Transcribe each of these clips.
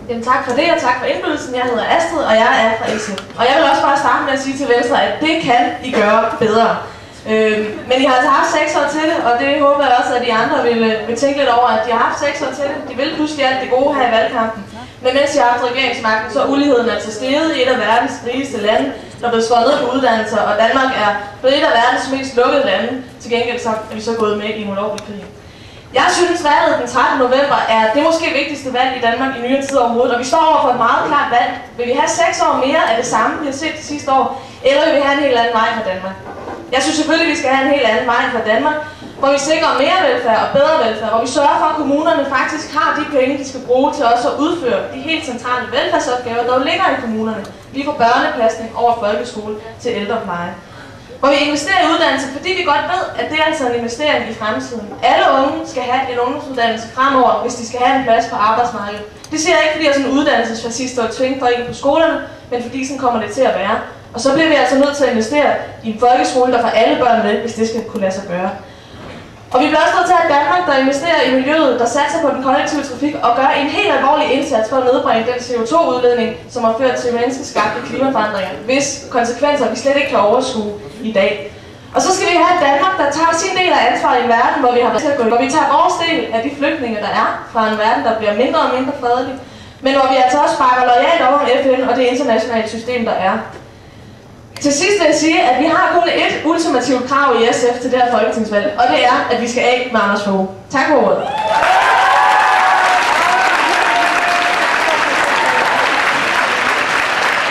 Jamen, tak for det, og tak for indbydelsen. Jeg hedder Astrid, og jeg er fra SF. Og jeg vil også bare starte med at sige til Venstre, at det kan I gøre bedre. Men I har altså haft 6 år til det, og det håber jeg også, at de andre vil tænke lidt over, at de har haft 6 år til det. De vil pludselig alt det gode her i valgkampen. Men mens I har haft regeringsmagten, så er uligheden altså steget i et af verdens rigeste lande, der er blevet skåret ned på uddannelser, og Danmark er blevet et af verdens mest lukkede lande. Til gengæld så er vi så gået med i en ulovlig krig. Jeg synes, valget den 13. november er det måske vigtigste valg i Danmark i nyere tid overhovedet, og vi står over for et meget klart valg. Vil vi have 6 år mere af det samme, vi har set de sidste år, eller vil vi have en helt anden vej for Danmark? Jeg synes selvfølgelig, vi skal have en helt anden vej for Danmark, hvor vi sikrer mere velfærd og bedre velfærd, hvor vi sørger for, at kommunerne faktisk har de penge, de skal bruge til også at udføre de helt centrale velfærdsopgaver, der jo ligger i kommunerne, lige fra børnepasning over folkeskole til ældrepleje. Hvor vi investerer i uddannelse, fordi vi godt ved, at det er altså en investering i fremtiden. Alle unge skal have en ungdomsuddannelse fremover, hvis de skal have en plads på arbejdsmarkedet. Det siger jeg ikke, fordi jeg er sådan en uddannelsesfascist og tvinger folk ind på skolerne, men fordi sådan kommer det til at være. Og så bliver vi altså nødt til at investere i en folkeskole, der får alle børn med, hvis det skal kunne lade sig gøre. Og vi bliver også nødt til at Danmark, der investerer i miljøet, der satser på den kollektive trafik og gør en helt alvorlig indsats for at nedbringe den CO2-udledning, som har ført til menneskeskabte klimaforandringer, hvis konsekvenser vi slet ikke kan overskue i dag. Og så skal vi have et Danmark, der tager sin del af ansvaret i en verden, hvor vi har været til at gå, hvor vi tager vores del af de flygtninge, der er fra en verden, der bliver mindre og mindre fredelig, men hvor vi altså også bakker loyalt op om FN og det internationale system, der er. Til sidst vil jeg sige, at vi har kun et ultimativt krav i SF til det her folketingsvalg, og det er, at vi skal af med Anders Fogh. Tak for ordet.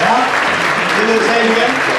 Ja, det vil jeg sige igen.